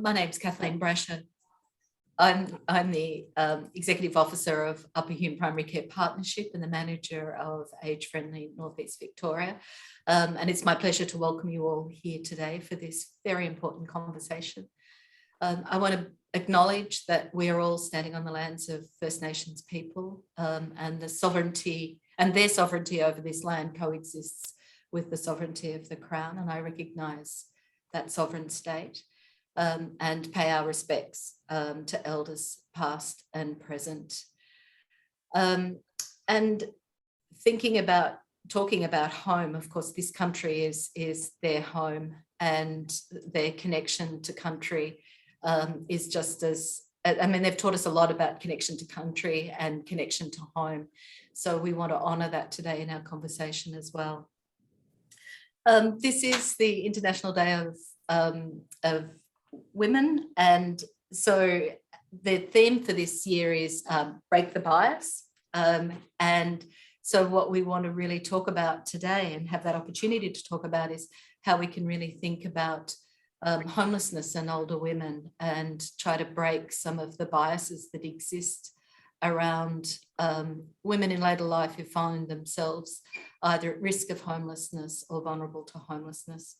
My name's Kathleen Brasher. I'm the Executive Officer of Upper Hume Primary Care Partnership and the Manager of Age Friendly North East Victoria. And it's my pleasure to welcome you all here today for this very important conversation. I want to acknowledge that we are all standing on the lands of First Nations people, and the sovereignty and their sovereignty over this land coexists with the sovereignty of the Crown, and I recognise that sovereign state. And pay our respects to elders past and present. And talking about home, of course, this country is their home, and their connection to country is just as, I mean, they've taught us a lot about connection to country and connection to home. So we want to honour that today in our conversation as well. This is the International Day of Women, and so the theme for this year is break the bias, and so what we want to really talk about today and have that opportunity to talk about is how we can really think about homelessness and older women and try to break some of the biases that exist around women in later life who find themselves either at risk of homelessness or vulnerable to homelessness.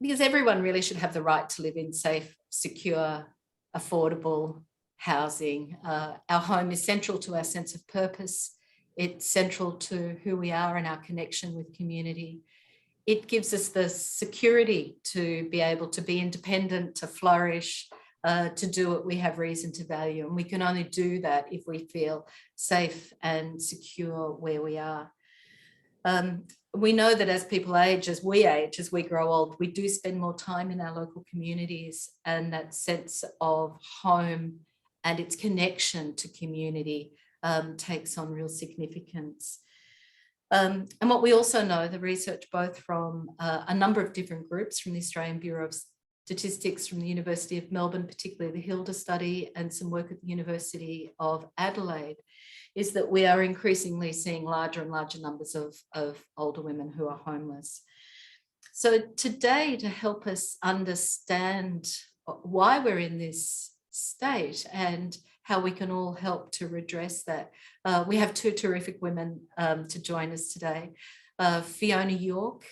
Because everyone really should have the right to live in safe, secure, affordable housing. Our home is central to our sense of purpose. It's central to who we are and our connection with community. It gives us the security to be able to be independent, to flourish, to do what we have reason to value. And we can only do that if we feel safe and secure where we are. We know that as people age, as we grow old, we do spend more time in our local communities, and that sense of home and its connection to community takes on real significance. And what we also know, the research both from a number of different groups, from the Australian Bureau of Statistics, from the University of Melbourne, particularly the Hilda study, and some work at the University of Adelaide, is that we are increasingly seeing larger and larger numbers of older women who are homeless. So today, to help us understand why we're in this state and how we can all help to redress that, we have two terrific women to join us today. Fiona York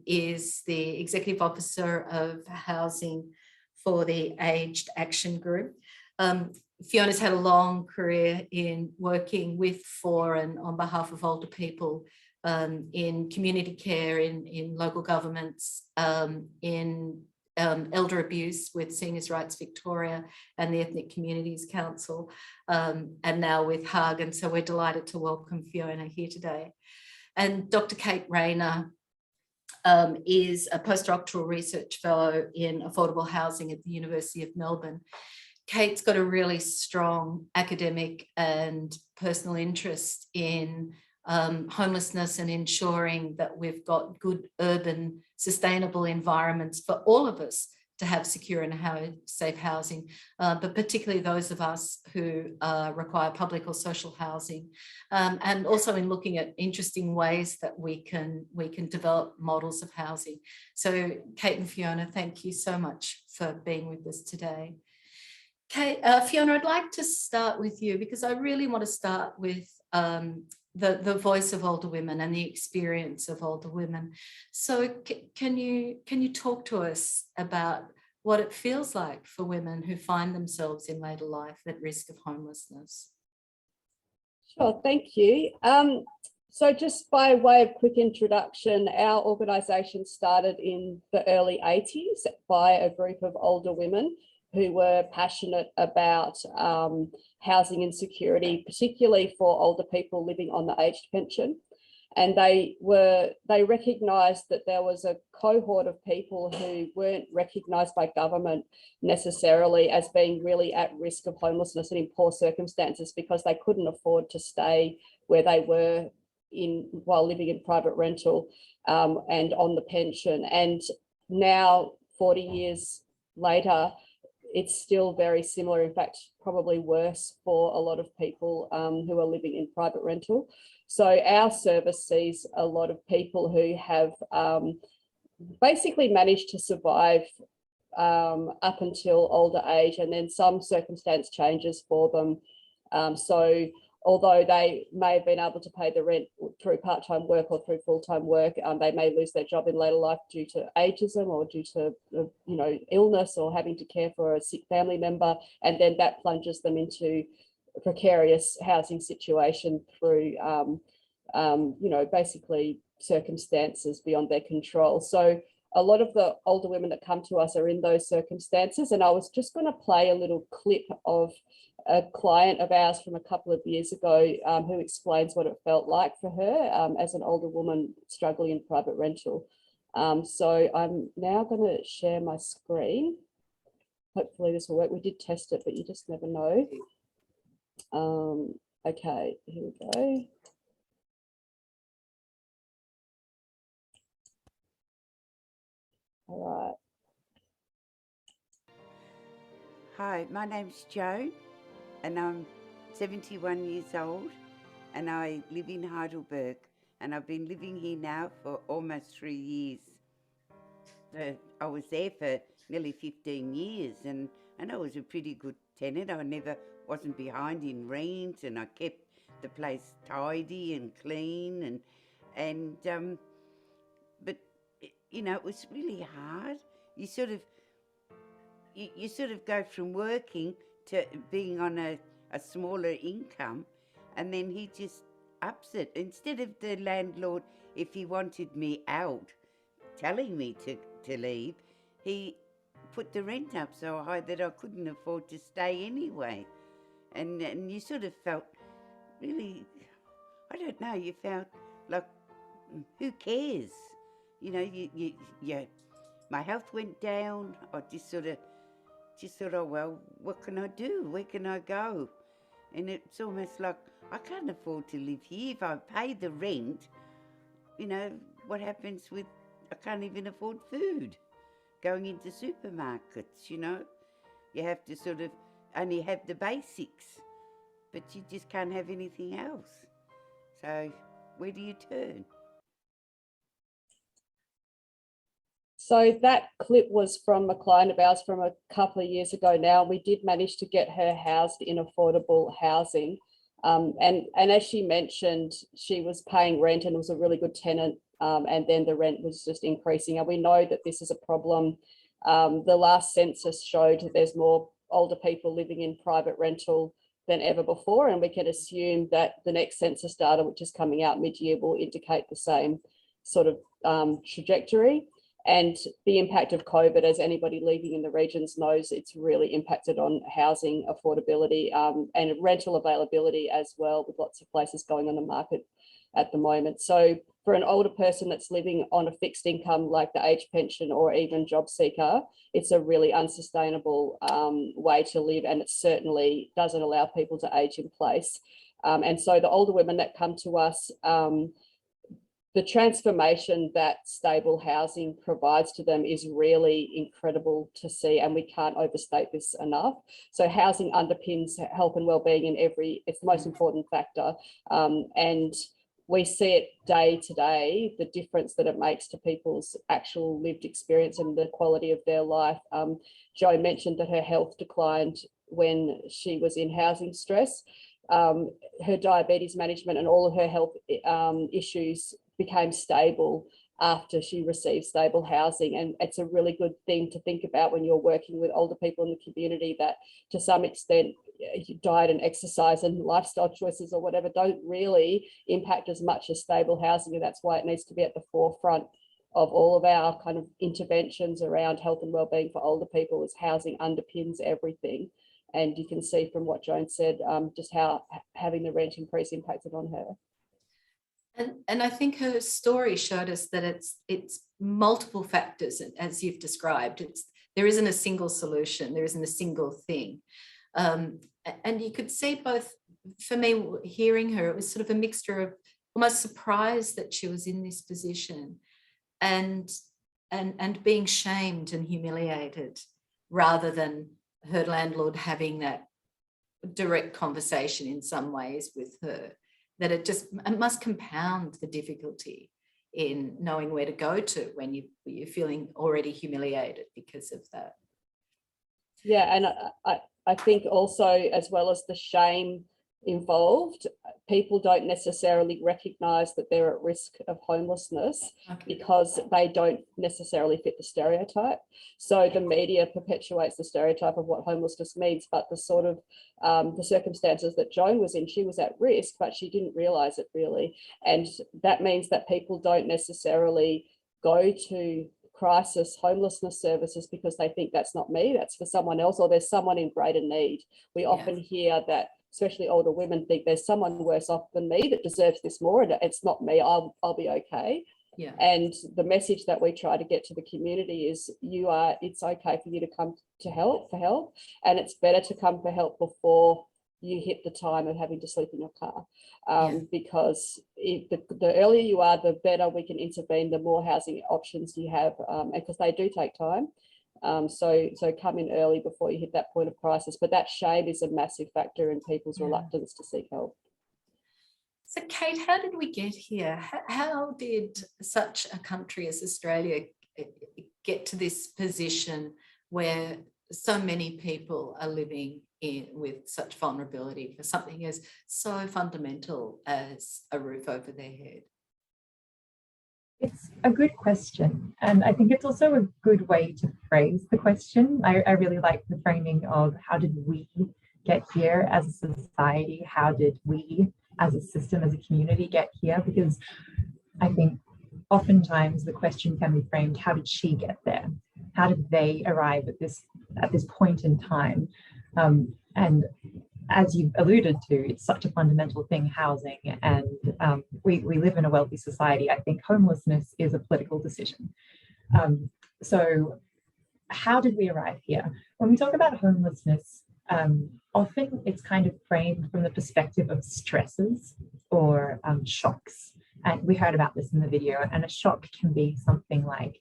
is the Executive Officer of Housing for the Aged Action Group. Fiona's had a long career in working with, for and on behalf of older people in community care, in local governments, in elder abuse with Seniors Rights Victoria and the Ethnic Communities Council, and now with HUG. And so we're delighted to welcome Fiona here today. And Dr. Kate Raynor is a postdoctoral research fellow in affordable housing at the University of Melbourne. Kate's got a really strong academic and personal interest in homelessness and ensuring that we've got good urban sustainable environments for all of us to have secure and safe housing, but particularly those of us who require public or social housing, and also in looking at interesting ways that we can develop models of housing. So Kate and Fiona, thank you so much for being with us today. Kate, Fiona, I'd like to start with you because I really want to start with the voice of older women and the experience of older women. So can you talk to us about what it feels like for women who find themselves in later life at risk of homelessness? Sure, thank you. So just by way of quick introduction, our organisation started in the early 80s by a group of older women who were passionate about housing insecurity, particularly for older people living on the aged pension. And they recognised that there was a cohort of people who weren't recognised by government necessarily as being really at risk of homelessness and in poor circumstances because they couldn't afford to stay where they were while living in private rental and on the pension. And now, 40 years later, it's still very similar, in fact, probably worse for a lot of people who are living in private rental. So our service sees a lot of people who have basically managed to survive up until older age, and then some circumstance changes for them. So although they may have been able to pay the rent through part-time work or through full-time work, they may lose their job in later life due to ageism or due to illness or having to care for a sick family member, and then that plunges them into a precarious housing situation through basically circumstances beyond their control. So a lot of the older women that come to us are in those circumstances, and I was just going to play a little clip of a client of ours from a couple of years ago who explains what it felt like for her as an older woman struggling in private rental. So I'm now going to share my screen. Hopefully this will work. We did test it, but you just never know. Okay, here we go. All right. Hi, my name's Joan and I'm 71 years old and I live in Heidelberg, and I've been living here now for almost 3 years. I was there for nearly 15 years and I was a pretty good tenant. I wasn't behind in rent, and I kept the place tidy and clean but it was really hard. You sort of go from working to being on a smaller income, and then he just ups it. Instead of the landlord, if he wanted me out, telling me to leave, he put the rent up so high that I couldn't afford to stay anyway. And you sort of felt really, I don't know, you felt like, who cares? My health went down. I just thought, oh, well, what can I do? Where can I go? And it's almost like, I can't afford to live here. If I pay the rent, what happens with, I can't even afford food. Going into supermarkets, you have to sort of only have the basics, but you just can't have anything else. So where do you turn? So that clip was from a client of ours from a couple of years ago now. We did manage to get her housed in affordable housing. And as she mentioned, she was paying rent and was a really good tenant, and then the rent was just increasing. And we know that this is a problem. The last census showed that there's more older people living in private rental than ever before, and we can assume that the next census data, which is coming out mid-year, will indicate the same sort of trajectory. And the impact of COVID, as anybody living in the regions knows, it's really impacted on housing affordability and rental availability as well, with lots of places going on the market at the moment. So for an older person that's living on a fixed income like the age pension or even job seeker, it's a really unsustainable way to live, and it certainly doesn't allow people to age in place. And so the older women that come to us, the transformation that stable housing provides to them is really incredible to see, and we can't overstate this enough. So housing underpins health and well-being it's the most important factor. And we see it day to day, the difference that it makes to people's actual lived experience and the quality of their life. Jo mentioned that her health declined when she was in housing stress. Her diabetes management and all of her health issues became stable after she received stable housing. And it's a really good thing to think about when you're working with older people in the community, that to some extent diet and exercise and lifestyle choices or whatever don't really impact as much as stable housing. And that's why it needs to be at the forefront of all of our kind of interventions around health and wellbeing for older people, is housing underpins everything. And you can see from what Joan said, just how having the rent increase impacted on her. And I think her story showed us that it's multiple factors, as you've described. There isn't a single solution. There isn't a single thing. And you could see both, for me, hearing her, it was sort of a mixture of almost surprise that she was in this position and being shamed and humiliated, rather than her landlord having that direct conversation in some ways with her. That it must compound the difficulty in knowing where to go to when you're feeling already humiliated because of that. Yeah, and I think also, as well as the shame involved, people don't necessarily recognise that they're at risk of homelessness because they don't necessarily fit the stereotype. So the media perpetuates the stereotype of what homelessness means, but the sort of the circumstances that Joan was in, she was at risk, but she didn't realise it really. And that means that people don't necessarily go to crisis homelessness services because they think that's not me, that's for someone else, or there's someone in greater need. We often hear that, especially older women, think there's someone worse off than me that deserves this more, and it's not me, I'll be okay. Yeah. And the message that we try to get to the community is it's okay for you to come to help for help, and it's better to come for help before you hit the time of having to sleep in your car, because the earlier you are, the better we can intervene, the more housing options you have, because they do take time. So come in early before you hit that point of crisis. But that shame is a massive factor in people's reluctance to seek help. So Kate, how did we get here? How did such a country as Australia get to this position where so many people are living with such vulnerability for something as so fundamental as a roof over their head? It's a good question, and I think it's also a good way to phrase the question. I really like the framing of how did we get here as a society? How did we as a system, as a community get here? Because I think oftentimes the question can be framed, how did she get there? How did they arrive at this point in time? And as you've alluded to, it's such a fundamental thing, housing, and we live in a wealthy society. I think homelessness is a political decision. So how did we arrive here? When we talk about homelessness, often it's kind of framed from the perspective of stresses or shocks. And we heard about this in the video, and a shock can be something like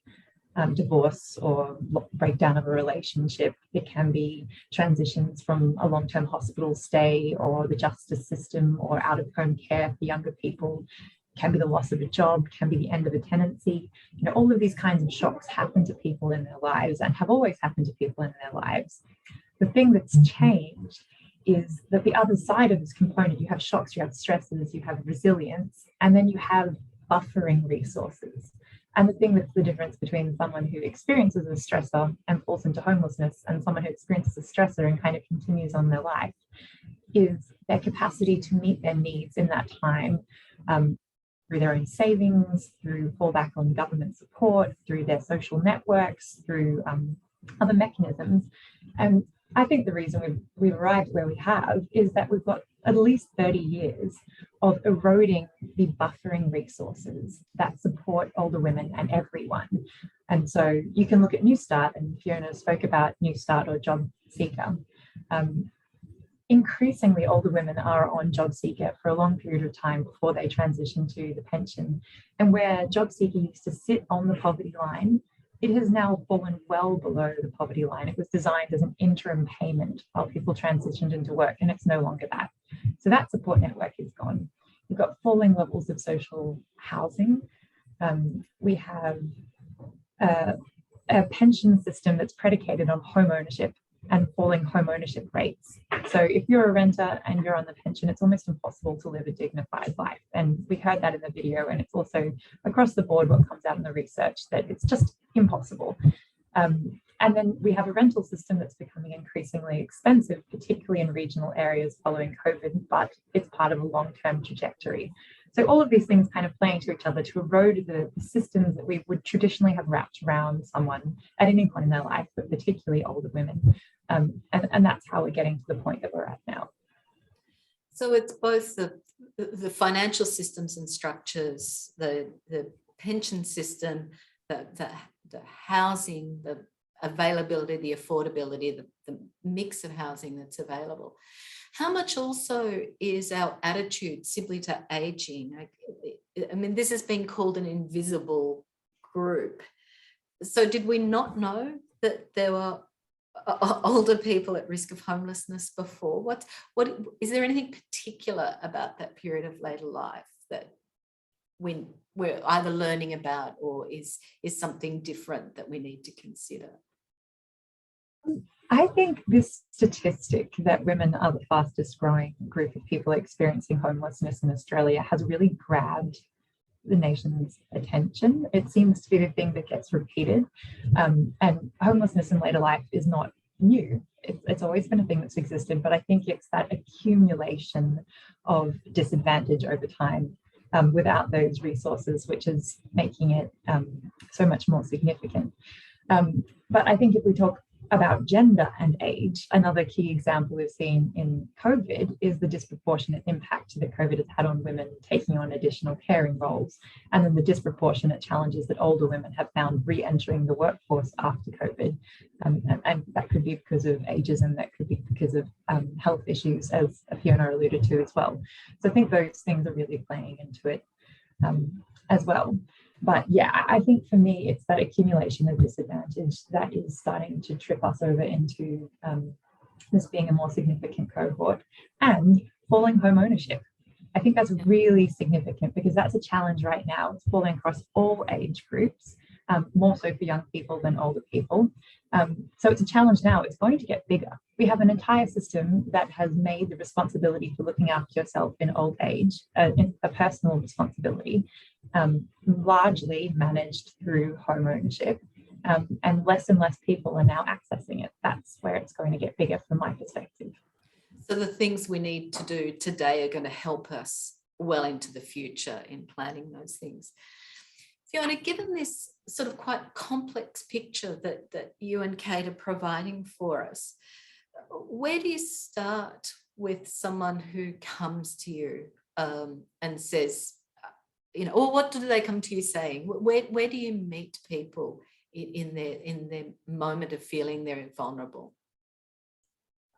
divorce or breakdown of a relationship. It can be transitions from a long-term hospital stay or the justice system or out-of-home care for younger people. It can be the loss of a job, can be the end of a tenancy. You know, all of these kinds of shocks happen to people in their lives and have always happened to people in their lives. The thing that's changed is that the other side of this component, you have shocks, you have stresses, you have resilience, and then you have buffering resources. And the thing that's the difference between someone who experiences a stressor and falls into homelessness and someone who experiences a stressor and kind of continues on their life is their capacity to meet their needs in that time, through their own savings, through fallback on government support, through their social networks, through other mechanisms. And I think the reason we've arrived where we have is that we've got at least 30 years of eroding the buffering resources that support older women and everyone. And so you can look at New Start, and Fiona spoke about New Start or Job Seeker. Increasingly, older women are on Job Seeker for a long period of time before they transition to the pension. And where Job Seeker used to sit on the poverty line, it has now fallen well below the poverty line. It was designed as an interim payment while people transitioned into work, and it's no longer that. So that support network is gone. We've got falling levels of social housing. We have a pension system that's predicated on home ownership and falling home ownership rates. So if you're a renter and you're on the pension, it's almost impossible to live a dignified life. And we heard that in the video, and it's also across the board what comes out in the research, that it's just impossible. And then we have a rental system that's becoming increasingly expensive, particularly in regional areas following COVID, but it's part of a long-term trajectory. So all of these things kind of playing to each other to erode the systems that we would traditionally have wrapped around someone at any point in their life, but particularly older women. And that's how we're getting to the point that we're at now. So it's both the financial systems and structures, the pension system, the housing, the availability, the affordability, the mix of housing that's available. How much also is our attitude simply to aging? I mean, this has been called an invisible group. So did we not know that there were older people at risk of homelessness before? What is there anything particular about that period of later life that we're either learning about, or is something different that we need to consider? I think this statistic that women are the fastest growing group of people experiencing homelessness in Australia has really grabbed the nation's attention. It seems to be the thing that gets repeated. And homelessness in later life is not new. It's always been a thing that's existed, but I think it's that accumulation of disadvantage over time without those resources, which is making it so much more significant. But I think if we talk about gender and age, another key example we've seen in COVID is the disproportionate impact that COVID has had on women taking on additional caring roles, and then the disproportionate challenges that older women have found re-entering the workforce after COVID. And that could be because of ageism, that could be because of health issues, as Fiona alluded to as well. So I think those things are really playing into it as well. But yeah, I think for me, it's that accumulation of disadvantage that is starting to trip us over into this being a more significant cohort, and falling home ownership. I think that's really significant because that's a challenge right now. It's falling across all age groups, more so for young people than older people. So it's a challenge now. It's going to get bigger. We have an entire system that has made the responsibility for looking after yourself in old age a personal responsibility, largely managed through home ownership, and less people are now accessing it. That's where it's going to get bigger from my perspective. So the things we need to do today are going to help us well into the future in planning those things. Fiona, given this sort of quite complex picture that you and Kate are providing for us, where do you start with someone who comes to you and says, or what do they come to you saying? Where do you meet people in their moment of feeling they're vulnerable?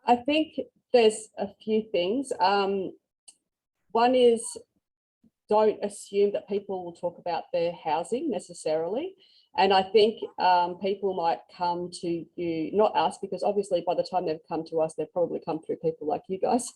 I think there's a few things. One is, don't assume that people will talk about their housing necessarily. And I think people might come to you, not us, because obviously by the time they've come to us, they've probably come through people like you guys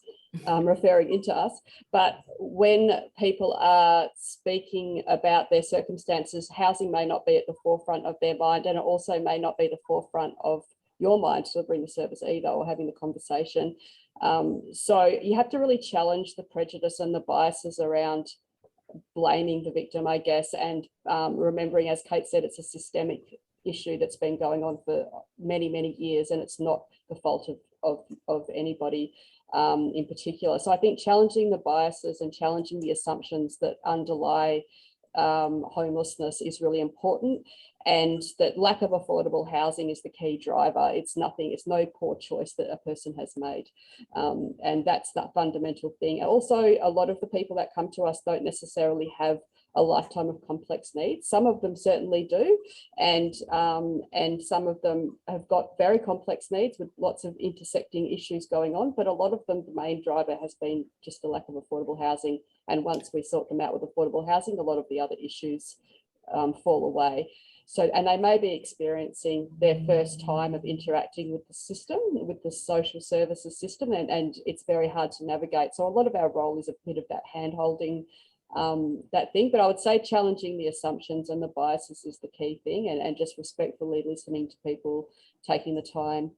referring into us. But when people are speaking about their circumstances, housing may not be at the forefront of their mind, and it also may not be the forefront of your mind to bring the service either, or having the conversation. So you have to really challenge the prejudice and the biases around blaming the victim, I guess, and remembering, as Kate said, it's a systemic issue that's been going on for many, many years, and it's not the fault of anybody in particular. So I think challenging the biases and challenging the assumptions that underlie homelessness is really important, and that lack of affordable housing is the key driver. It's no poor choice that a person has made, and that's that fundamental thing. Also, a lot of the people that come to us don't necessarily have a lifetime of complex needs. Some of them certainly do, and some of them have got very complex needs with lots of intersecting issues going on, but a lot of them, the main driver has been just the lack of affordable housing. And once we sort them out with affordable housing, a lot of the other issues fall away. So, and they may be experiencing their first time of interacting with the system, with the social services system, and it's very hard to navigate. So a lot of our role is a bit of that hand-holding, that thing. But I would say challenging the assumptions and the biases is the key thing, and just respectfully listening to people, taking the time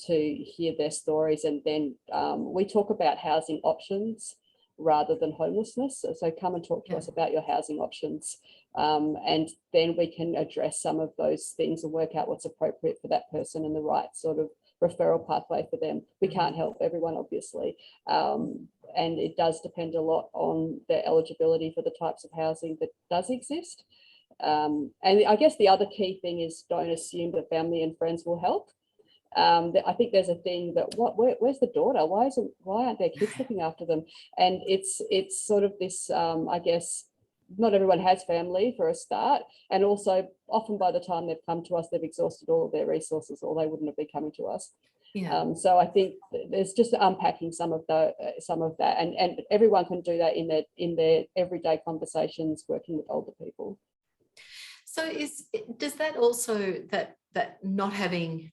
to hear their stories. And then we talk about housing options rather than homelessness. So come and talk to us about your housing options, and then we can address some of those things and work out what's appropriate for that person and the right sort of referral pathway for them. We can't help everyone, obviously, and it does depend a lot on their eligibility for the types of housing that does exist. And I guess the other key thing is, don't assume that family and friends will help. I think there's a thing that where's the daughter? Why aren't their kids looking after them? And it's sort of this, I guess, not everyone has family for a start, and also often by the time they've come to us, they've exhausted all of their resources, or they wouldn't have been coming to us. So I think there's just unpacking some of that, and everyone can do that in their everyday conversations working with older people. So does that also, that not having,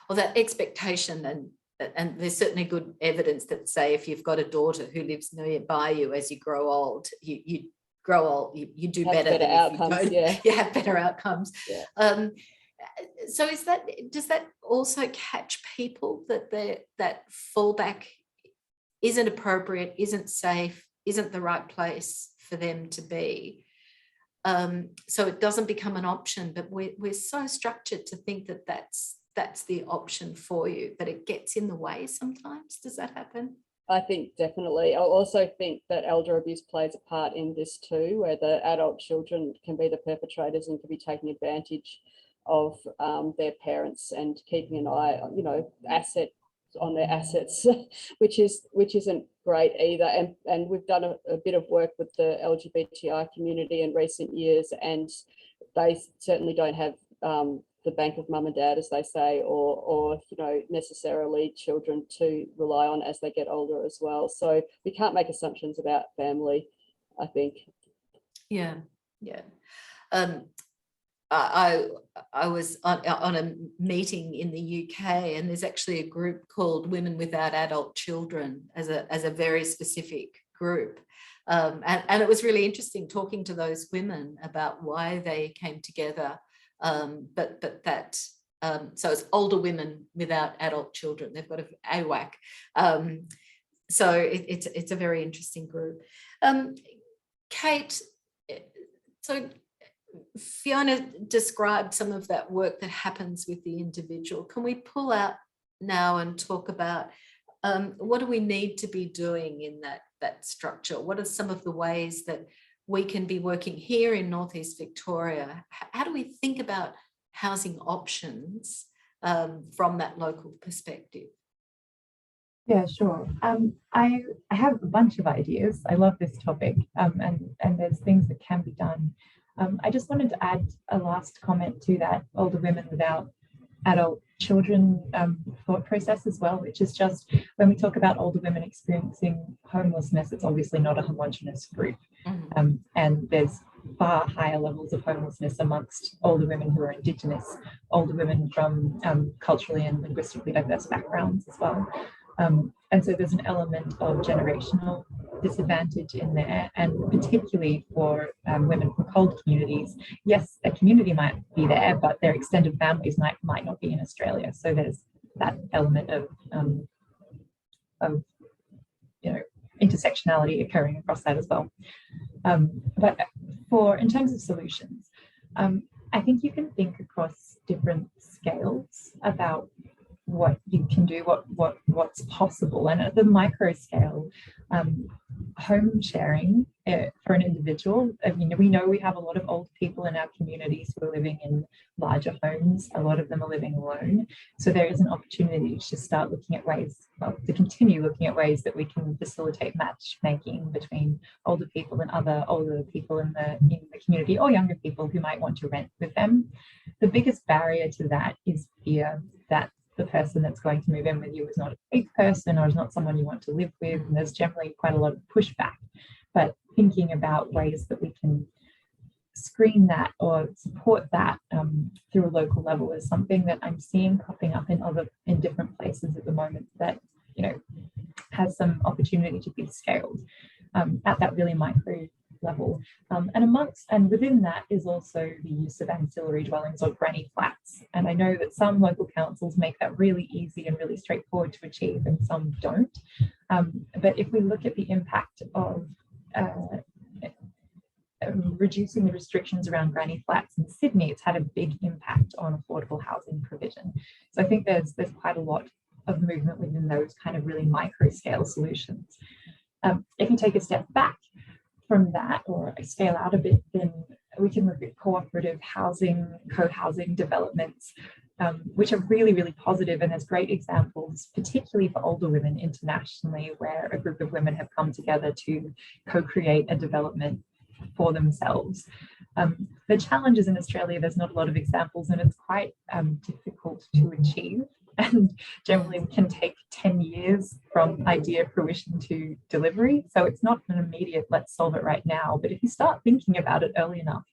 or that expectation, and there's certainly good evidence that say if you've got a daughter who lives nearby you, as you grow old, you grow old, you do better than outcomes. If you don't. You have better outcomes. So does that also catch people that that fallback isn't appropriate, isn't safe, isn't the right place for them to be? So it doesn't become an option, but we're so structured to think that that's the option for you, but it gets in the way sometimes. Does that happen? I think definitely. I also think that elder abuse plays a part in this too, where the adult children can be the perpetrators and can be taking advantage of their parents and keeping an eye on, on their assets, which isn't great either. And we've done a bit of work with the LGBTI community in recent years, and they certainly don't have the bank of mum and dad, as they say, or necessarily children to rely on as they get older as well. So we can't make assumptions about family, I think. Yeah. I was on a meeting in the UK, and there's actually a group called Women Without Adult Children as a very specific group. And it was really interesting talking to those women about why they came together. But that so it's older women without adult children. They've got a AWAC. So it's a very interesting group. Kate, so Fiona described some of that work that happens with the individual. Can we pull out now and talk about what do we need to be doing in that structure? What are some of the ways that we can be working here in Northeast Victoria? How do we think about housing options from that local perspective? Yeah, sure. I have a bunch of ideas. I love this topic, and there's things that can be done. I just wanted to add a last comment to that older women without adult children thought process as well, which is just when we talk about older women experiencing homelessness, it's obviously not a homogenous group. And there's far higher levels of homelessness amongst older women who are Indigenous, older women from culturally and linguistically diverse backgrounds as well. And so there's an element of generational disadvantage in there, and particularly for women from cold communities. Yes, a community might be there, but their extended families might not be in Australia. So there's that element of intersectionality occurring across that as well. But in terms of solutions, I think you can think across different scales about what you can do, what's possible. And at the micro scale, home sharing for an individual, we know we have a lot of old people in our communities who are living in larger homes. A lot of them are living alone. So there is an opportunity to start looking at ways, to continue looking at ways that we can facilitate matchmaking between older people and other older people in the community, or younger people who might want to rent with them. The biggest barrier to that is fear that the person that's going to move in with you is not a safe person or is not someone you want to live with, and there's generally quite a lot of pushback. But thinking about ways that we can screen that or support that through a local level is something that I'm seeing popping up in different places at the moment that has some opportunity to be scaled at that really micro level. And within that is also the use of ancillary dwellings or granny flats. And I know that some local councils make that really easy and really straightforward to achieve, and some don't. But if we look at the impact of reducing the restrictions around granny flats in Sydney, it's had a big impact on affordable housing provision. So I think there's quite a lot of movement within those kind of really micro scale solutions. If you take a step back from that, or scale out a bit, then we can look at cooperative housing, co-housing developments, which are really, really positive. And there's great examples, particularly for older women internationally, where a group of women have come together to co-create a development for themselves. The challenge is in Australia, there's not a lot of examples, and it's quite difficult to achieve. And generally can take 10 years from idea fruition to delivery. So it's not an immediate, let's solve it right now. But if you start thinking about it early enough,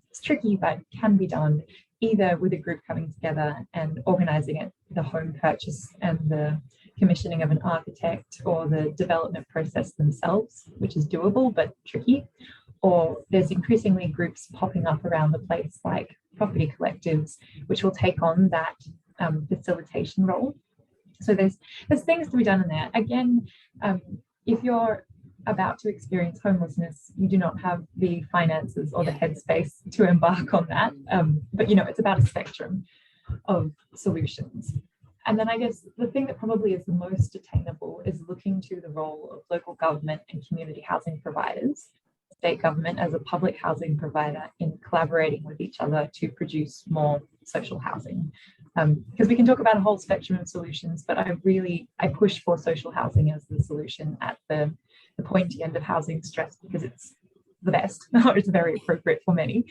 it's tricky, but can be done either with a group coming together and organising it, the home purchase and the commissioning of an architect, or the development process themselves, which is doable but tricky. Or there's increasingly groups popping up around the place, like property collectives, which will take on that facilitation role. So there's things to be done in there. Again, if you're about to experience homelessness, you do not have the finances or the headspace to embark on that. But it's about a spectrum of solutions. And then I guess the thing that probably is the most attainable is looking to the role of local government and community housing providers, state government as a public housing provider, in collaborating with each other to produce more social housing. Because we can talk about a whole spectrum of solutions, but I push for social housing as the solution at the pointy end of housing stress, because it's the best, or it's very appropriate for many.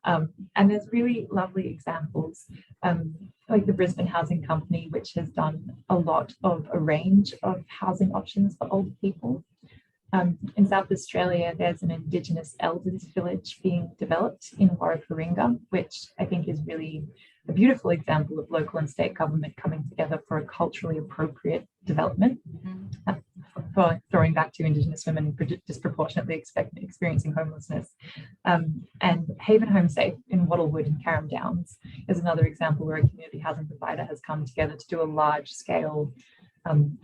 And there's really lovely examples, like the Brisbane Housing Company, which has done a lot of a range of housing options for older people. In South Australia, there's an Indigenous elders village being developed in Warraparinga, which I think is really a beautiful example of local and state government coming together for a culturally appropriate development. For throwing back to Indigenous women disproportionately experiencing homelessness. And Haven Home Safe in Wattlewood and Carrum Downs is another example where a community housing provider has come together to do a large scale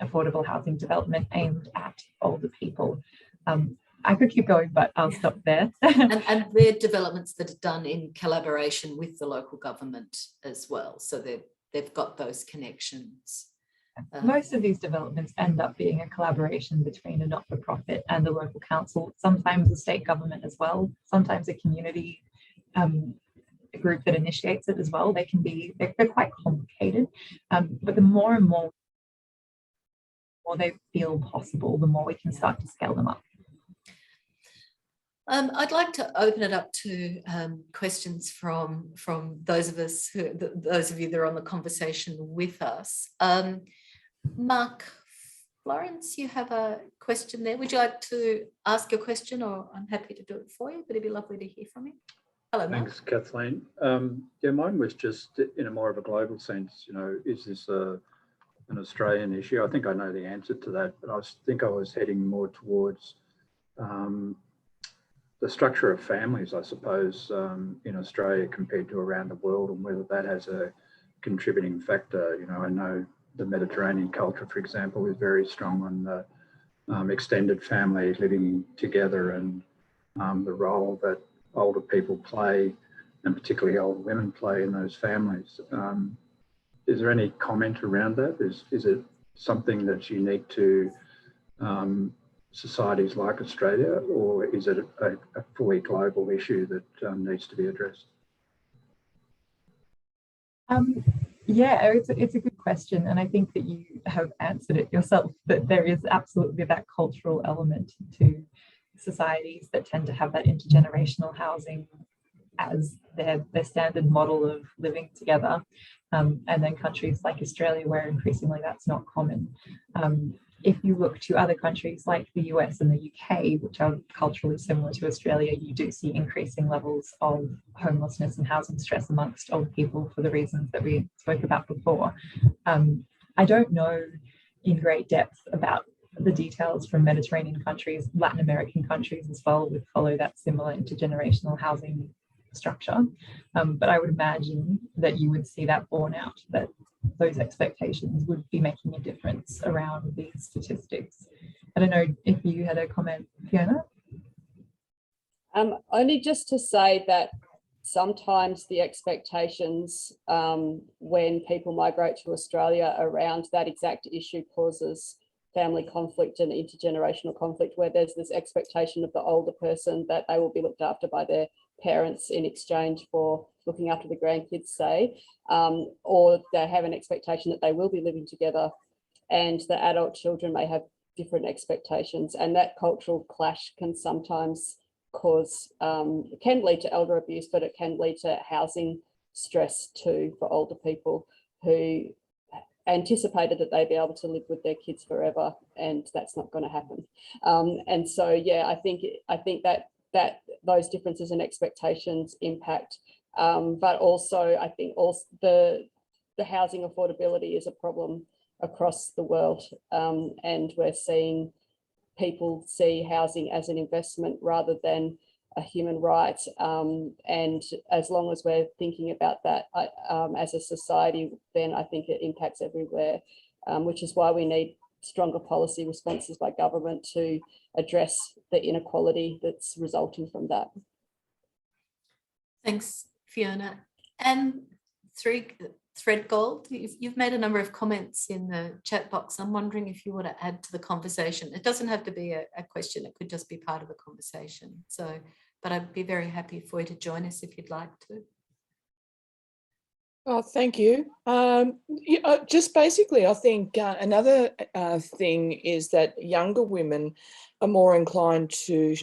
affordable housing development aimed at older people. I could keep going, but I'll stop there. and they're developments that are done in collaboration with the local government as well. So they've got those connections. Most of these developments end up being a collaboration between a not-for-profit and the local council, sometimes the state government as well, sometimes a community group that initiates it as well. They're quite complicated, but the more and more they feel possible, the more we can start to scale them up. I'd like to open it up to questions from those of us, those of you that are on the conversation with us. Mark Florence, you have a question there. Would you like to ask your question, or I'm happy to do it for you, but it'd be lovely to hear from you. Hello, Mark. Thanks, Kathleen. Mine was just in a more of a global sense. Is this an Australian issue? I think I know the answer to that, but I think I was heading more towards the structure of families, I suppose, in Australia compared to around the world, and whether that has a contributing factor. I know the Mediterranean culture, for example, is very strong on the extended family living together, and the role that older people play, and particularly older women play in those families. Is there any comment around that? Is it something that's unique to societies like Australia, or is it a fully global issue that needs to be addressed? It's a good question, and I think that you have answered it yourself, that there is absolutely that cultural element to societies that tend to have that intergenerational housing as their standard model of living together, and then countries like Australia where increasingly that's not common. If you look to other countries like the US and the UK, which are culturally similar to Australia, you do see increasing levels of homelessness and housing stress amongst older people for the reasons that we spoke about before. I don't know in great depth about the details from Mediterranean countries. Latin American countries as well would follow that similar intergenerational housing structure. But I would imagine that you would see that borne out, that those expectations would be making a difference around these statistics. I don't know if you had a comment, Fiona? Only just to say that sometimes the expectations when people migrate to Australia around that exact issue causes family conflict and intergenerational conflict, where there's this expectation of the older person that they will be looked after by their parents in exchange for looking after the grandkids, say, or they have an expectation that they will be living together, and the adult children may have different expectations, and that cultural clash can sometimes cause, it can lead to elder abuse, but it can lead to housing stress too for older people who anticipated that they'd be able to live with their kids forever, and that's not going to happen. And so, yeah, I think that those differences in expectations impact, but also I think also the housing affordability is a problem across the world, and we're seeing people see housing as an investment rather than a human right. And as long as we're thinking about that as a society, then I think it impacts everywhere, which is why we need stronger policy responses by government to address the inequality that's resulting from that. Thanks, Fiona. And Thread Gold, you've made a number of comments in the chat box. I'm wondering if you want to add to the conversation. It doesn't have to be a question, it could just be part of the conversation. So, but I'd be very happy for you to join us if you'd like to. Oh, thank you. Just basically, I think another thing is that younger women are more inclined to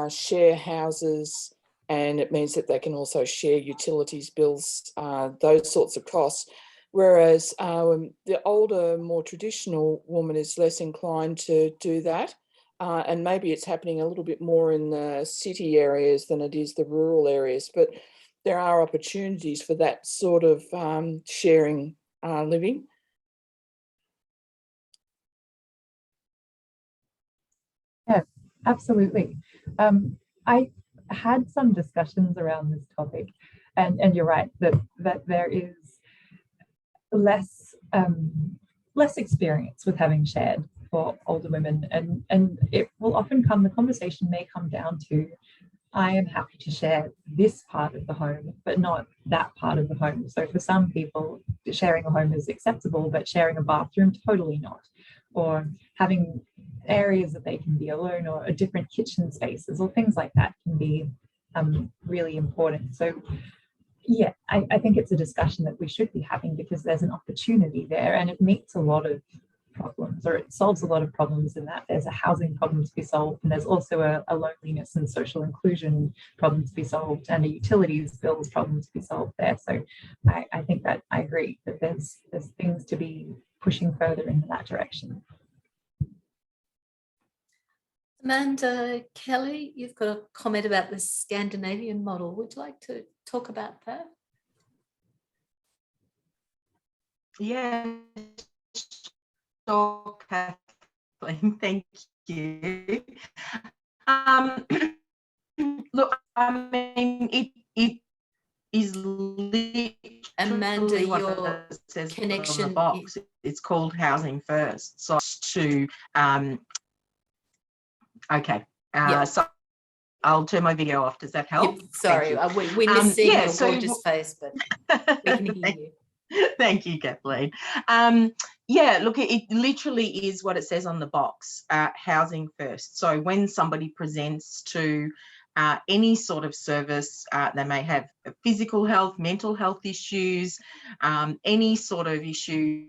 share houses, and it means that they can also share utilities bills, those sorts of costs. Whereas the older, more traditional woman is less inclined to do that. And maybe it's happening a little bit more in the city areas than it is the rural areas. But there are opportunities for that sort of sharing living. Yeah, absolutely. I had some discussions around this topic, and you're right that there is less experience with having shared for older women, and it will often come, the conversation may come down to, I am happy to share this part of the home, but not that part of the home. So for some people, sharing a home is acceptable, but sharing a bathroom, totally not. Or having areas that they can be alone, or different kitchen spaces, or things like that can be really important. So yeah, I think it's a discussion that we should be having, because there's an opportunity there, and it meets a lot of problems, or it solves a lot of problems in that there's a housing problem to be solved, and there's also a loneliness and social inclusion problem to be solved, and a utilities bills problem to be solved there. So I think that I agree that there's things to be pushing further in that direction. Amanda Kelly, you've got a comment about the Scandinavian model. Would you like to talk about that? Yeah, sure, Kathleen, thank you. Look, I mean, it is literally Amanda, what your it says connection on the box. It's called Housing First. So to okay, yep. So I'll turn my video off. Does that help? Yep. Sorry, we miss seeing your gorgeous face, but we can hear you. Thank you, Kathleen. Yeah, look, it literally is what it says on the box, housing first. So when somebody presents to any sort of service, they may have physical health, mental health issues, any sort of issue,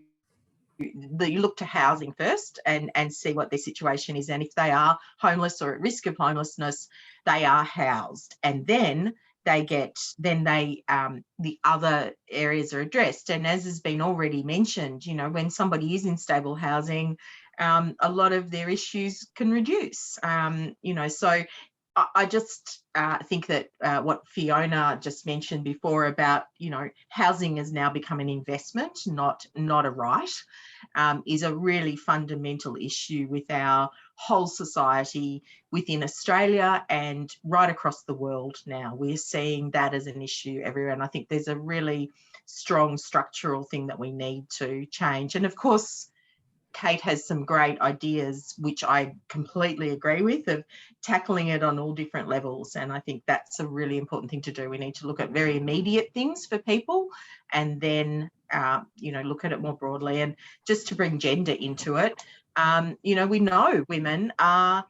that you look to housing first and see what their situation is. And if they are homeless or at risk of homelessness, they are housed. And then the other areas are addressed. And as has been already mentioned, you know, when somebody is in stable housing, a lot of their issues can reduce. You know, so I just think that what Fiona just mentioned before about, you know, housing has now become an investment, not a right, is a really fundamental issue with our whole society within Australia and right across the world now. We're seeing that as an issue everywhere. And I think there's a really strong structural thing that we need to change. And of course, Kate has some great ideas, which I completely agree with, of tackling it on all different levels. And I think that's a really important thing to do. We need to look at very immediate things for people, and then, you know, look at it more broadly. And just to bring gender into it, you know, we know women are,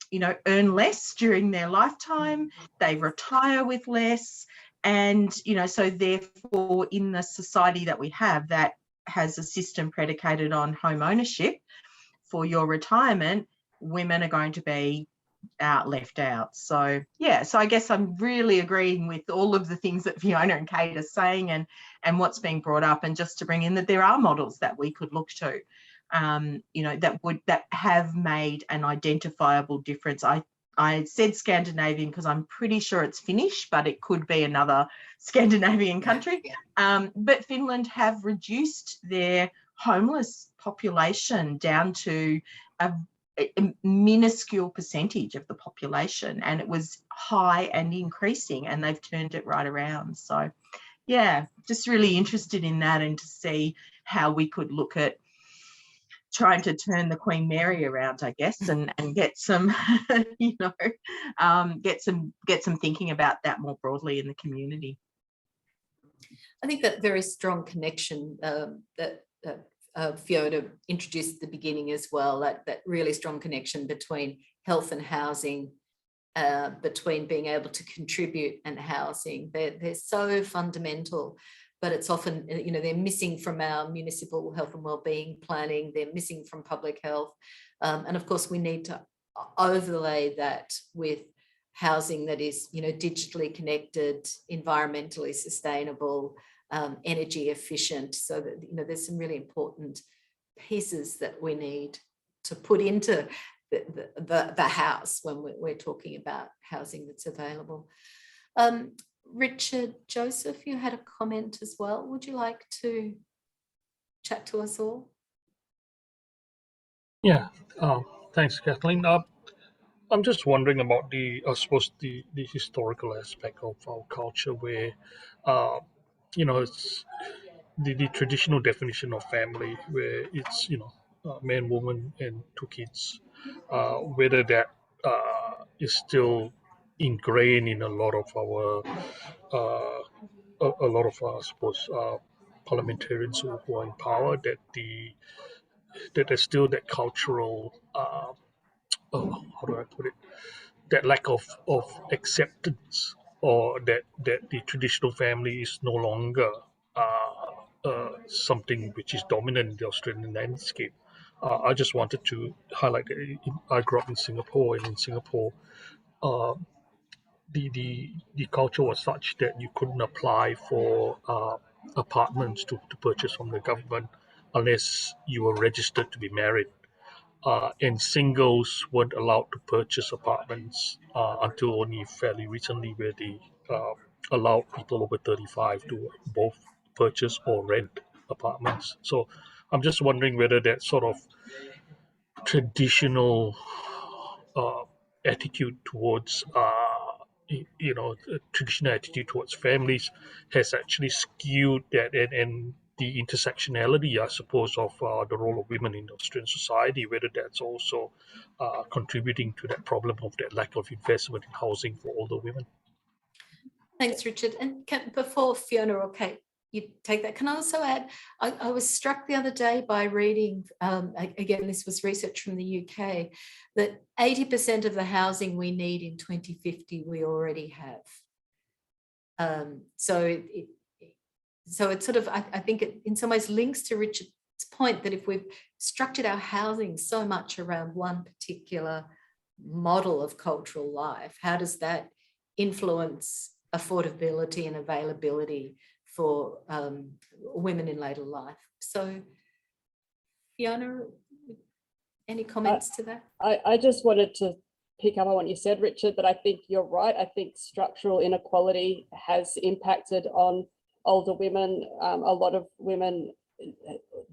you know, earn less during their lifetime, they retire with less. And, you know, so therefore in the society that we have that has a system predicated on home ownership for your retirement, women are going to be left out. So yeah, so I guess I'm really agreeing with all of the things that Fiona and Kate are saying and what's being brought up, and just to bring in that there are models that we could look to, you know, that have made an identifiable difference. I said Scandinavian because I'm pretty sure it's Finnish, but it could be another Scandinavian country. But Finland have reduced their homeless population down to a minuscule percentage of the population, and it was high and increasing, and they've turned it right around. So yeah, just really interested in that, and to see how we could look at trying to turn the Queen Mary around, I guess, and get some, you know, get some thinking about that more broadly in the community. I think that very strong connection that Fiona introduced at the beginning as well, that really strong connection between health and housing, between being able to contribute and housing. They're so fundamental, but it's often, you know, they're missing from our municipal health and wellbeing planning, they're missing from public health. And of course, we need to overlay that with housing that is, you know, digitally connected, environmentally sustainable, energy efficient, so that, you know, there's some really important pieces that we need to put into the house when we're talking about housing that's available. Richard, Joseph, you had a comment as well. Would you like to chat to us all? Yeah, thanks, Kathleen. I'm just wondering about I suppose the historical aspect of our culture, where, you know, it's the traditional definition of family, where it's, you know, man, woman, and 2 kids. Whether that is still ingrained in a lot of our, I suppose, parliamentarians who are in power, that there's still that cultural, how do I put it, that lack of acceptance, or that the traditional family is no longer something which is dominant in the Australian landscape. I just wanted to highlight that I grew up in Singapore, and in Singapore, uh, the culture was such that you couldn't apply for apartments to purchase from the government unless you were registered to be married. And singles weren't allowed to purchase apartments until only fairly recently, where they allowed people over 35 to both purchase or rent apartments. So I'm just wondering whether that sort of traditional attitude towards, you know, the traditional attitude towards families has actually skewed that, and the intersectionality, I suppose, of the role of women in Australian society, whether that's also contributing to that problem of that lack of investment in housing for older women. Thanks, Richard. And before Fiona or Kate, you take that, can I also add, I was struck the other day by reading, again, this was research from the UK, that 80% of the housing we need in 2050 we already have. So it sort of, I think it in some ways links to Richard's point, that if we've structured our housing so much around one particular model of cultural life, how does that influence affordability and availability for women in later life? So Fiona, any comments to that? I just wanted to pick up on what you said, Richard, that I think you're right. I think structural inequality has impacted on older women. A lot of women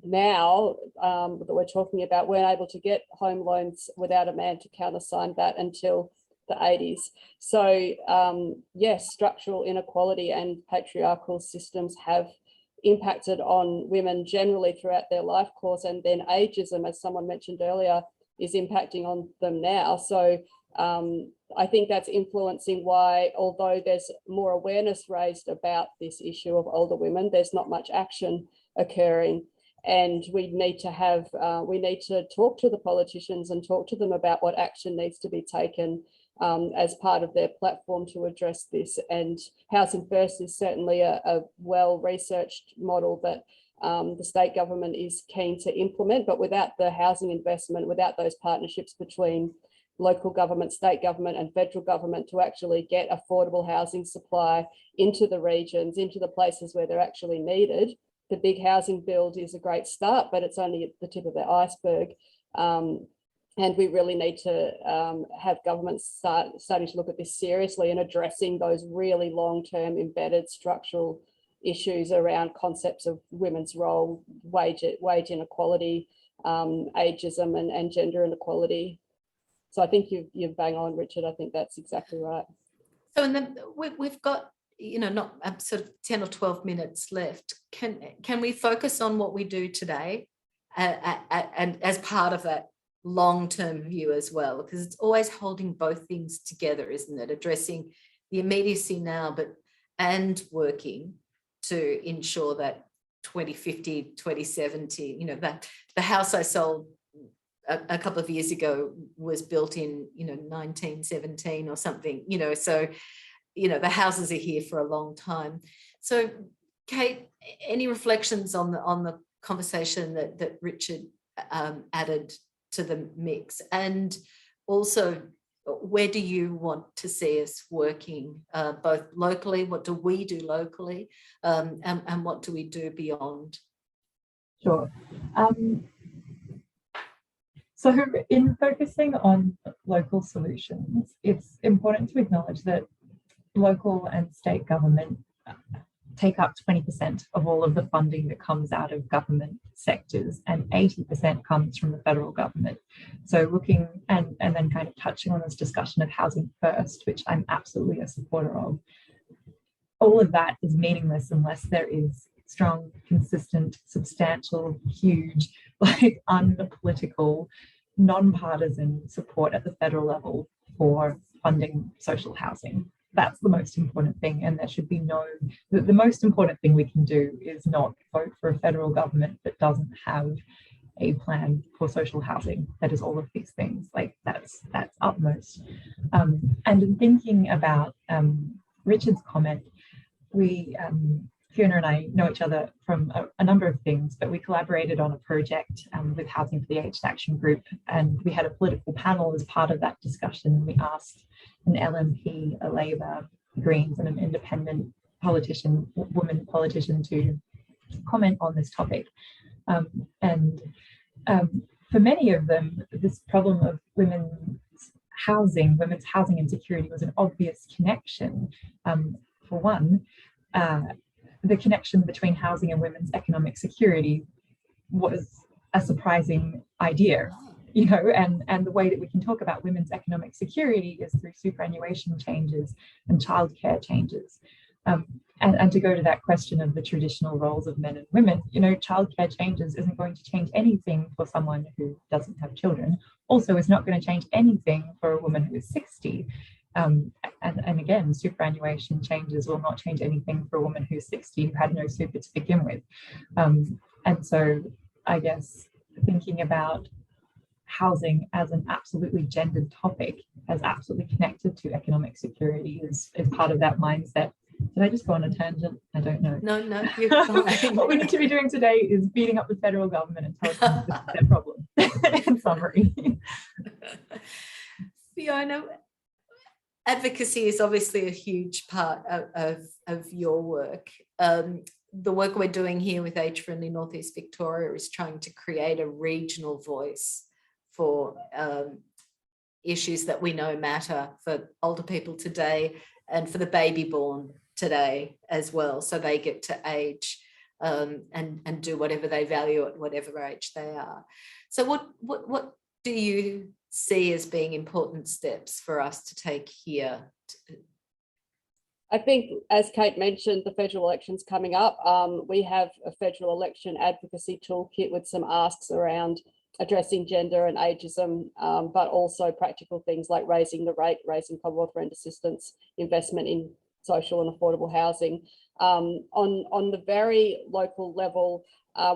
now that we're talking about weren't able to get home loans without a man to countersign that until the 80s. So yes, structural inequality and patriarchal systems have impacted on women generally throughout their life course, and then ageism, as someone mentioned earlier, is impacting on them now. So I think that's influencing why, although there's more awareness raised about this issue of older women, there's not much action occurring. And we need to talk to the politicians and talk to them about what action needs to be taken as part of their platform to address this. And Housing First is certainly a well-researched model that the state government is keen to implement, but without the housing investment, without those partnerships between local government, state government and federal government to actually get affordable housing supply into the regions, into the places where they're actually needed, the big housing build is a great start, but it's only at the tip of the iceberg. And we really need to have governments starting to look at this seriously and addressing those really long-term embedded structural issues around concepts of women's role, wage inequality, ageism and gender inequality. So I think you're bang on, Richard. I think that's exactly right. So and then we've got, you know, not sort of 10 or 12 minutes left. Can we focus on what we do today and as part of that long-term view as well? Because it's always holding both things together, isn't it? Addressing the immediacy now, and working to ensure that 2050, 2070, you know, that the house I sold a couple of years ago was built in, you know, 1917 or something, you know, so, you know, the houses are here for a long time. So, Kate, any reflections on the conversation that Richard added to the mix? And also, where do you want to see us working, both locally, what do we do locally, and what do we do beyond? Sure. So in focusing on local solutions, it's important to acknowledge that local and state government take up 20% of all of the funding that comes out of government sectors, and 80% comes from the federal government. So looking and then kind of touching on this discussion of housing first, which I'm absolutely a supporter of, all of that is meaningless unless there is strong, consistent, substantial, huge, like unpolitical, non-partisan support at the federal level for funding social housing. That's the most important thing, and there should be the most important thing we can do is not vote for a federal government that doesn't have a plan for social housing that is all of these things. Like that's utmost. And in thinking about Richard's comment, Fiona and I know each other from a number of things, but we collaborated on a project with Housing for the Aged Action Group, and we had a political panel as part of that discussion. We asked an LMP, a Labor, Greens, and an independent politician, woman politician, to comment on this topic. For many of them, this problem of women's housing insecurity was an obvious connection. For one, the connection between housing and women's economic security was a surprising idea, you know, and the way that we can talk about women's economic security is through superannuation changes and childcare changes. And to go to that question of the traditional roles of men and women, you know, childcare changes isn't going to change anything for someone who doesn't have children. Also, it's not going to change anything for a woman who is 60. And again, superannuation changes will not change anything for a woman who's 60 who had no super to begin with. And so I guess thinking about housing as an absolutely gendered topic, as absolutely connected to economic security is part of that mindset. Did I just go on a tangent? I don't know. No, you're fine. What we need to be doing today is beating up the federal government and telling them this is their problem. In summary. Fiona, advocacy is obviously a huge part of your work. The work we're doing here with Age Friendly Northeast Victoria is trying to create a regional voice for issues that we know matter for older people today and for the baby born today as well, so they get to age and do whatever they value at whatever age they are. So what do you see as being important steps for us to take here? I think, as Kate mentioned, the federal election's coming up. We have a federal election advocacy toolkit with some asks around addressing gender and ageism, but also practical things like raising the rate, raising Commonwealth rent assistance, investment in social and affordable housing. On the very local level,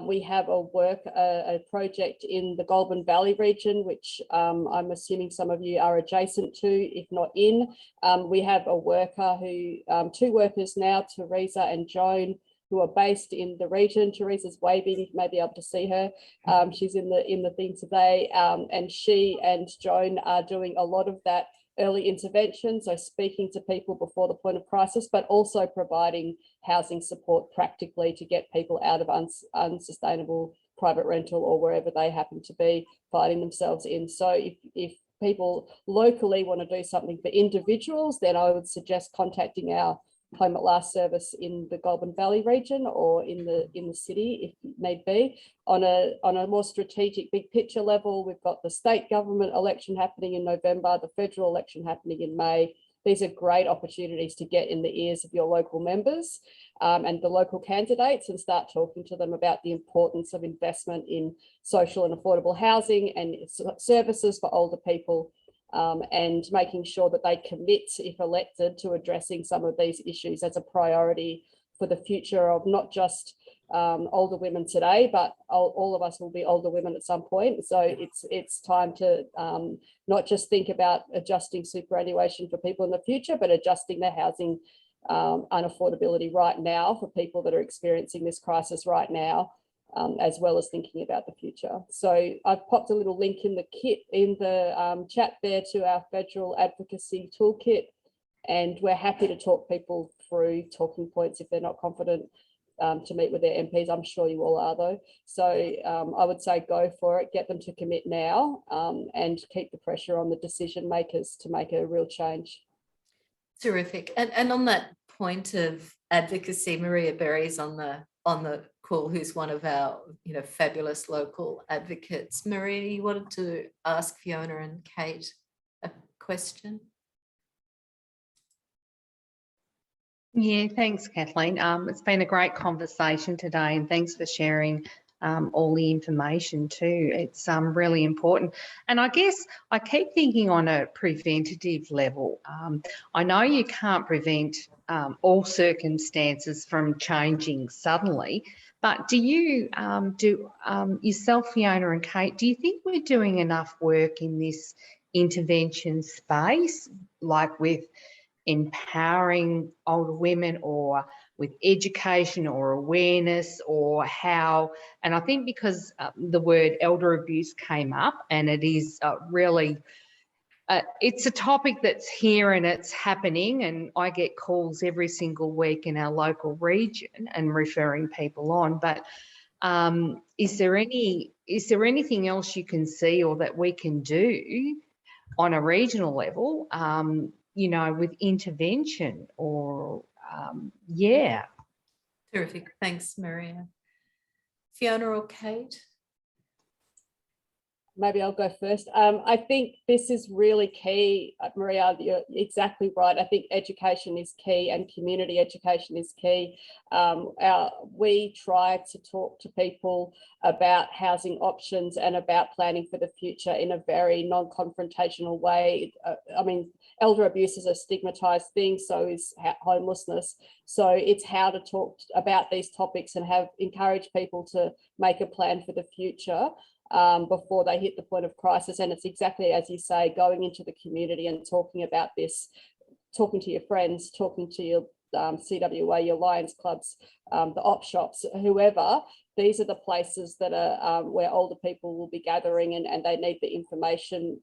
we have a project in the Goulburn Valley region, which I'm assuming some of you are adjacent to, if not in. We have a worker two workers now, Teresa and Joan, who are based in the region. Teresa's waving, you may be able to see her. She's in the thing today, and she and Joan are doing a lot of that early intervention, so speaking to people before the point of crisis, but also providing housing support practically to get people out of unsustainable private rental or wherever they happen to be finding themselves in. So if people locally want to do something for individuals, then I would suggest contacting our home at last service in the Goulburn Valley region or in the city if need be. On a more strategic big picture level, we've got the state government election happening in November, the federal election happening in May. These are great opportunities to get in the ears of your local members and the local candidates and start talking to them about the importance of investment in social and affordable housing and services for older people, and making sure that they commit, if elected, to addressing some of these issues as a priority for the future of not just older women today, but all of us will be older women at some point. So it's time to not just think about adjusting superannuation for people in the future, but adjusting the housing unaffordability right now for people that are experiencing this crisis right now, as well as thinking about the future. So I've popped a little link in the chat there to our federal advocacy toolkit, and we're happy to talk people through talking points if they're not confident to meet with their MPs. I'm sure you all are though. So I would say go for it, get them to commit now, and keep the pressure on the decision makers to make a real change. Terrific. And on that point of advocacy, Maria Berry's on the call, who's one of our fabulous local advocates. Maria, you wanted to ask Fiona and Kate a question? Yeah, thanks, Kathleen. It's been a great conversation today, and thanks for sharing all the information too. It's really important. And I guess I keep thinking on a preventative level. I know you can't prevent all circumstances from changing suddenly, but do you, yourself, Fiona and Kate, do you think we're doing enough work in this intervention space, like with empowering older women or with education or awareness or how? And I think because the word elder abuse came up, and it is really, it's a topic that's here and it's happening, and I get calls every single week in our local region and referring people on. But is there anything else you can see or that we can do on a regional level, with intervention or, yeah. Terrific. Thanks, Maria. Fiona or Kate? Maybe I'll go first. I think this is really key, Maria, you're exactly right. I think education is key and community education is key. We try to talk to people about housing options and about planning for the future in a very non-confrontational way. I mean, elder abuse is a stigmatised thing, so is homelessness. So it's how to talk about these topics and encourage people to make a plan for the future before they hit the point of crisis. And it's exactly as you say, going into the community and talking about this, talking to your friends, talking to your CWA, your Lions clubs, the op shops, whoever. These are the places that are where older people will be gathering, and they need the information.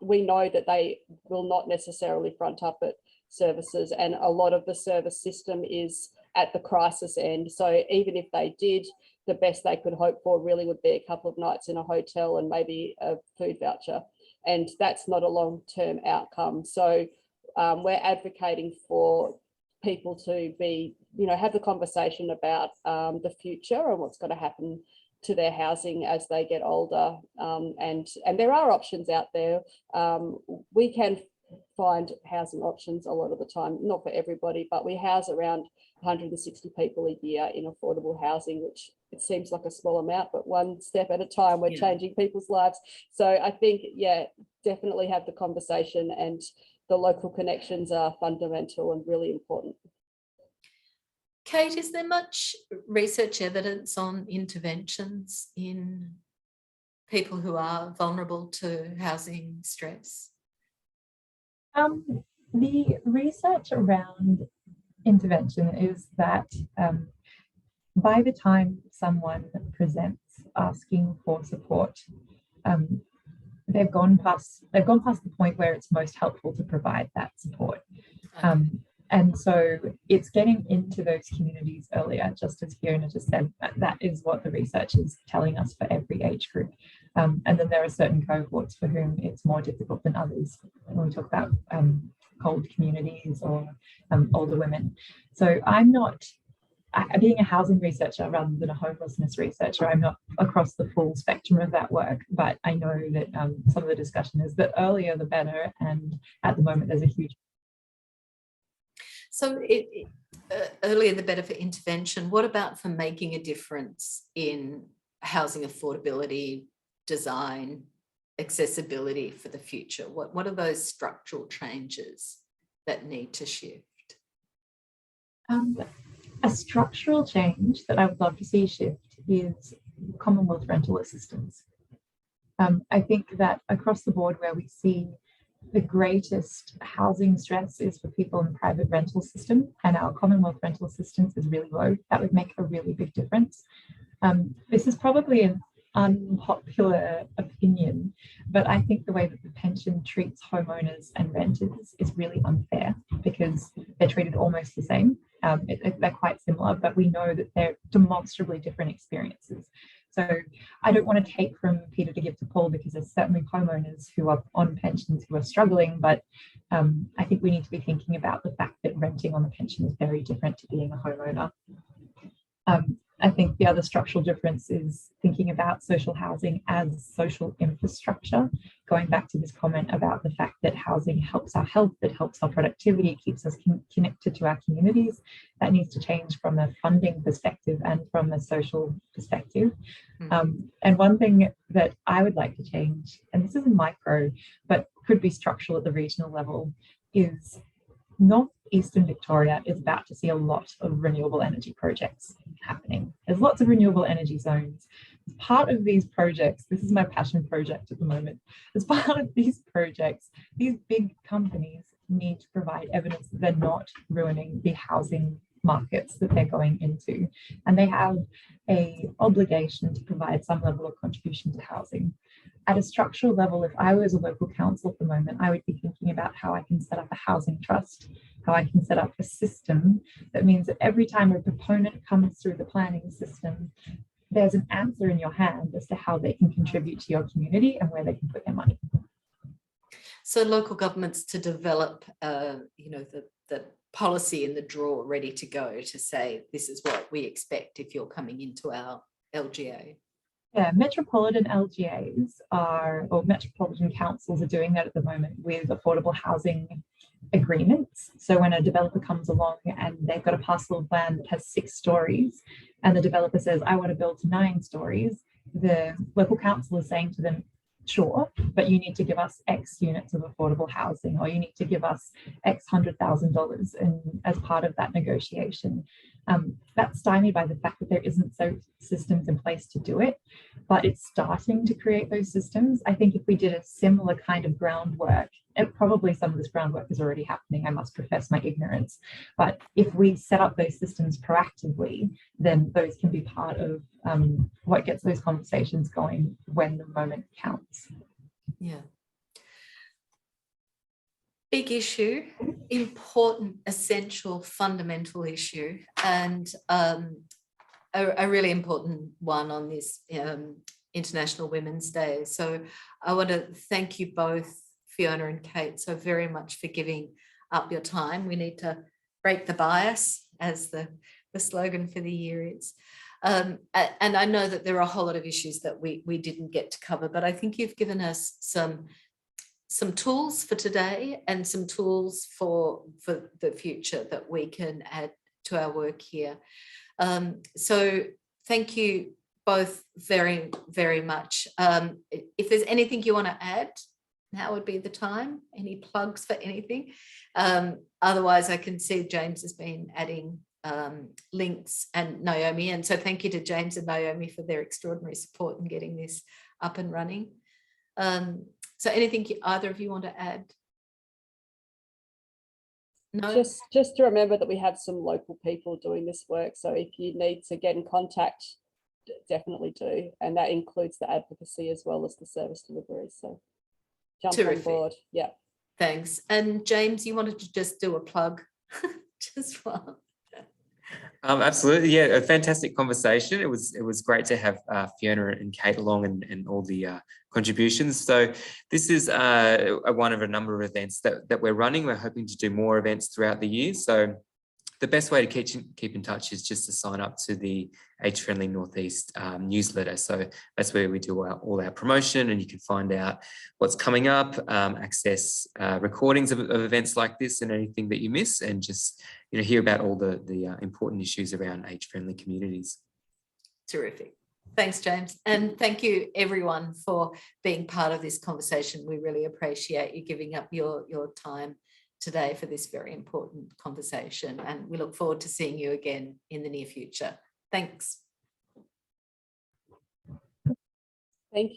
We know that they will not necessarily front up at services, and a lot of the service system is at the crisis end. So even if they did, the best they could hope for really would be a couple of nights in a hotel and maybe a food voucher. And that's not a long-term outcome. So we're advocating for people to be, have the conversation about the future and what's going to happen to their housing as they get older. And there are options out there. We can find housing options a lot of the time, not for everybody, but we house around 160 people a year in affordable housing, which it seems like a small amount, but one step at a time, we're changing people's lives. So I think, definitely have the conversation, and the local connections are fundamental and really important. Kate, is there much research evidence on interventions in people who are vulnerable to housing stress? The research around intervention is that by the time someone presents asking for support, they've gone past the point where it's most helpful to provide that support. And so it's getting into those communities earlier, just as Fiona just said. That is what the research is telling us for every age group. And then there are certain cohorts for whom it's more difficult than others. When we talk about cold communities or older women. So being a housing researcher rather than a homelessness researcher, I'm not across the full spectrum of that work, but I know that some of the discussion is that earlier the better, and at the moment there's a huge. So earlier the better for intervention. What about for making a difference in housing affordability, design, accessibility for the future? What are those structural changes that need to shift? A structural change that I would love to see shift is Commonwealth rental assistance. I think that across the board where we see the greatest housing stress is for people in the private rental system, and our Commonwealth rental assistance is really low. That would make a really big difference. This is probably an unpopular opinion, but I think the way that the pension treats homeowners and renters is really unfair because they're treated almost the same. They're quite similar, but we know that they're demonstrably different experiences. So I don't want to take from Peter to give to Paul, because there's certainly homeowners who are on pensions who are struggling, but I think we need to be thinking about the fact that renting on the pension is very different to being a homeowner. I think the other structural difference is thinking about social housing as social infrastructure, going back to this comment about the fact that housing helps our health, it helps our productivity, it keeps us connected to our communities. That needs to change from a funding perspective and from a social perspective. And one thing that I would like to change, and this is a micro, but could be structural at the regional level, is Northeastern Victoria is about to see a lot of renewable energy projects happening. There's lots of renewable energy zones. As part of these projects, this is my passion project at the moment, as part of these projects, these big companies need to provide evidence that they're not ruining the housing markets that they're going into. And they have an obligation to provide some level of contribution to housing. At a structural level, if I was a local council at the moment, I would be thinking about how I can set up a housing trust, how I can set up a system that means that every time a proponent comes through the planning system, there's an answer in your hand as to how they can contribute to your community and where they can put their money. So local governments to develop, the policy in the drawer ready to go to say, this is what we expect if you're coming into our LGA. Yeah, metropolitan LGAs or metropolitan councils are doing that at the moment with affordable housing agreements. So when a developer comes along and they've got a parcel of land that has 6 stories and the developer says, I want to build to 9 stories, the local council is saying to them, sure, but you need to give us X units of affordable housing, or you need to give us X $100,000 as part of that negotiation. That's stymied by the fact that there isn't so systems in place to do it, but it's starting to create those systems. I think if we did a similar kind of groundwork, and probably some of this groundwork is already happening, I must profess my ignorance, but if we set up those systems proactively, then those can be part of what gets those conversations going when the moment counts. Yeah. Big issue, important, essential, fundamental issue, and a really important one on this International Women's Day. So I want to thank you both, Fiona and Kate, so very much for giving up your time. We need to break the bias, as the slogan for the year is. And I know that there are a whole lot of issues that we didn't get to cover, but I think you've given us some tools for today and some tools for the future that we can add to our work here. So thank you both very, very much. If there's anything you want to add, now would be the time. Any plugs for anything? Otherwise, I can see James has been adding links, and Naomi. And so thank you to James and Naomi for their extraordinary support in getting this up and running. So anything either of you want to add? No? Just to remember that we have some local people doing this work. So if you need to get in contact, definitely do. And that includes the advocacy as well as the service delivery. So jump on board. Yeah. Thanks. And James, you wanted to just do a plug just while. Absolutely, yeah, a fantastic conversation. It was great to have Fiona and Kate along and all the contributions. So this is one of a number of events that we're running. We're hoping to do more events throughout the year. So the best way to keep in touch is just to sign up to the Age Friendly Northeast newsletter. So that's where we do all our promotion, and you can find out what's coming up, access recordings of events like this and anything that you miss, and just hear about all the important issues around age-friendly communities. Terrific. Thanks, James. And thank you everyone for being part of this conversation. We really appreciate you giving up your time today for this very important conversation, and we look forward to seeing you again in the near future. Thanks. Thank you.